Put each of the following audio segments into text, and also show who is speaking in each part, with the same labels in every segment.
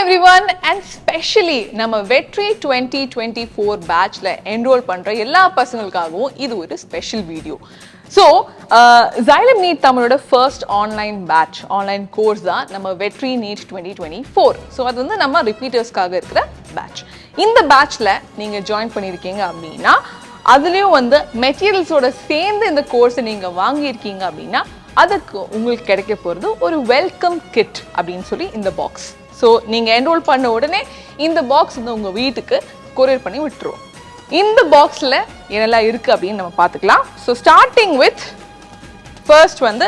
Speaker 1: everyone and specially நம்ம VETRI 2024 batchல enroll பண்ற எல்லா பசங்களுக்காகவும் இது ஒரு special video. So Xylem NEET தமிழோட first online batch online course தான் நம்ம VETRI NEET 2024. So அது வந்து நம்ம ரிப்பீட்டர்ஸ்க்காக இருக்கிற batch. இந்த batchல நீங்க ஜாயின் பண்ணிருக்கீங்க அப்படின்னா அதுலயும் வந்து மெட்டீரியல்ஸோட சேர்ந்து இந்த கோர்ஸை நீங்க வாங்கியிருக்கீங்க அப்படின்னா அதுக்கு உங்களுக்கு கிடைக்க போகிறது ஒரு வெல்கம் கிட் அப்படின்னு சொல்லி இந்த பாக்ஸ். ஸோ நீங்கள் என்ரோல் பண்ண உடனே இந்த பாக்ஸ் வந்து உங்கள் வீட்டுக்கு கொரியர் பண்ணி விட்டுருவோம். இந்த பாக்ஸில் என்னெல்லாம் இருக்குது அப்படின்னு நம்ம பார்த்துக்கலாம். ஸோ ஸ்டார்டிங் வித் ஃபர்ஸ்ட் வந்து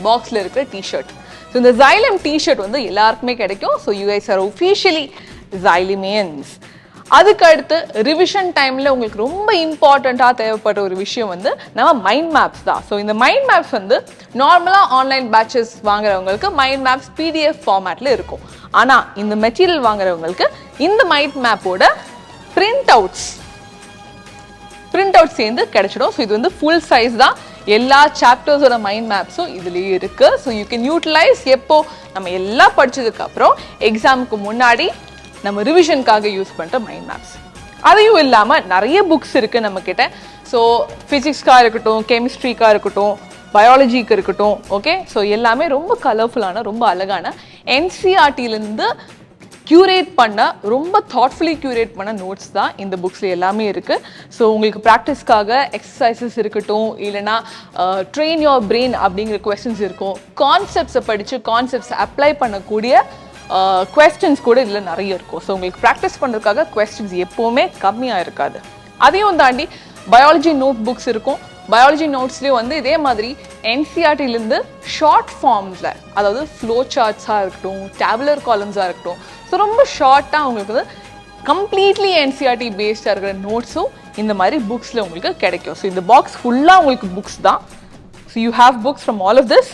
Speaker 1: பாக்ஸில் இருக்கிற டிஷர்ட். ஸோ இந்த Xylem டிஷர்ட் வந்து எல்லாருக்குமே கிடைக்கும். So you guys are officially Xylemians. அதுக்கு அடுத்து ரிவிஷன் டைமில் உங்களுக்கு ரொம்ப இம்பார்ட்டண்ட்டாக தேவைப்பட்ட ஒரு விஷயம் வந்து நம்ம மைண்ட் மேப்ஸ் தான். ஸோ இந்த மைண்ட் மேப்ஸ் வந்து நார்மலாக ஆன்லைன் பேட்சஸ் வாங்குறவங்களுக்கு மைண்ட் மேப்ஸ் PDF ஃபார்மேட்டில் இருக்கும். ஆனால் இந்த மெட்டீரியல் வாங்குறவங்களுக்கு இந்த மைண்ட் மேப்போட பிரிண்ட் அவுட்ஸ் சேர்ந்து கிடைச்சிடும். ஸோ இது வந்து ஃபுல் சைஸ் தான். எல்லா சாப்டர்ஸோட மைண்ட் மேப்ஸும் இதுலேயே இருக்குது. ஸோ யூ கேன் யூட்டிலைஸ் எப்போ நம்ம எல்லாம் படித்ததுக்கப்புறம் எக்ஸாமுக்கு முன்னாடி நம்ம ரிவிஷனுக்காக யூஸ் பண்ணுற மைண்ட் மேப்ஸ். அதையும் இல்லாமல் நிறைய புக்ஸ் இருக்குது நம்மக்கிட்ட. ஸோ ஃபிசிக்ஸ்க்காக இருக்கட்டும், கெமிஸ்ட்ரிக்காக இருக்கட்டும், பயாலஜிக்கு இருக்கட்டும், ஓகே. ஸோ எல்லாமே ரொம்ப கலர்ஃபுல்லான ரொம்ப அழகான NCERTலேருந்து க்யூரேட் பண்ண ரொம்ப தாட்ஃபுல்லி க்யூரேட் பண்ண நோட்ஸ் தான் இந்த புக்ஸில் எல்லாமே இருக்குது. ஸோ உங்களுக்கு ப்ராக்டிஸ்க்காக எக்ஸசைசஸ் இருக்கட்டும், இல்லைனா ட்ரெயின் யோர் பிரெயின் அப்படிங்கிற கொஸ்டின்ஸ் இருக்கும். கான்செப்ட்ஸை படித்து கான்செப்ட்ஸை அப்ளை பண்ணக்கூடிய கொஸ்டின்ஸ் கூட இதில் நிறைய இருக்கும். ஸோ உங்களுக்கு ப்ராக்டிஸ் பண்ணுறதுக்காக கொஸ்டின்ஸ் எப்போவுமே கம்மியாக இருக்காது. அதையும் தாண்டி பயாலஜி நோட் புக்ஸ் இருக்கும். பயாலஜி நோட்ஸ்லேயும் வந்து இதே மாதிரி NCERTலேருந்து ஷார்ட் ஃபார்ம்ஸில், அதாவது ஃப்ளோ சார்ட்ஸாக இருக்கட்டும், டேபுலர் காலம்ஸாக இருக்கட்டும், ஸோ ரொம்ப ஷார்ட்டாக உங்களுக்கு வந்து கம்ப்ளீட்லி NCERT பேஸ்டாக இருக்கிற நோட்ஸும் இந்த மாதிரி புக்ஸில் உங்களுக்கு கிடைக்கும். ஸோ இந்த பாக்ஸ் ஃபுல்லாக உங்களுக்கு புக்ஸ் தான். So you have books from all of this.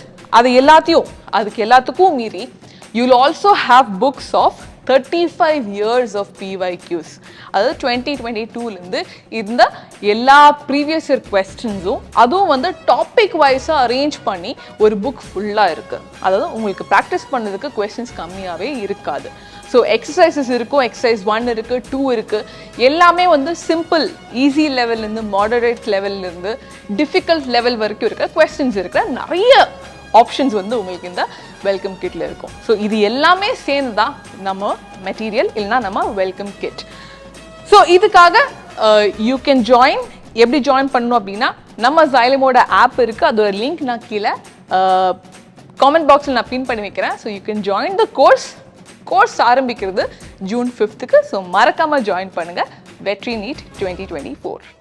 Speaker 1: அதுக்கு எல்லாத்துக்கும் மீறி you'll also have books of 35 years of PYQs. அதாவது 2022லேருந்து இந்த எல்லா ப்ரீவியஸ் இயர் கொஸ்டின்ஸும் அதுவும் வந்து டாபிக் வைஸாக அரேஞ்ச் பண்ணி ஒரு புக் ஃபுல்லாக இருக்குது. அதாவது உங்களுக்கு ப்ராக்டிஸ் பண்ணதுக்கு கொஸ்டின்ஸ் கம்மியாகவே இருக்காது. ஸோ எக்ஸசைசஸ் இருக்கும், எக்ஸசைஸ் 1 இருக்குது, 2 இருக்குது. எல்லாமே வந்து சிம்பிள் ஈஸி லெவல்லேருந்து மாடரேட் லெவல்லேருந்து டிஃபிகல்ட் லெவல் வரைக்கும் இருக்கிற கொஸ்டின்ஸ் இருக்கிற நிறைய ஆப்ஷன்ஸ் வந்து உங்களுக்கு இந்த வெல்கம் கிட்டில் இருக்கும். ஸோ இது எல்லாமே சேர்ந்து தான் நம்ம மெட்டீரியல், இல்லைனா நம்ம வெல்கம் கிட். ஸோ இதுக்காக யூ கேன் ஜாயின். எப்படி ஜாயின் பண்ணணும் அப்படின்னா நம்ம Xylemோட ஆப் இருக்குது. அதோட லிங்க் நான் கீழே காமெண்ட் பாக்ஸில் நான் பின் பண்ணி வைக்கிறேன். So you can join the course ஆரம்பிக்கிறது June 5th. ஸோ மறக்காமல் ஜாயின் பண்ணுங்கள் VETRI NEET 2024.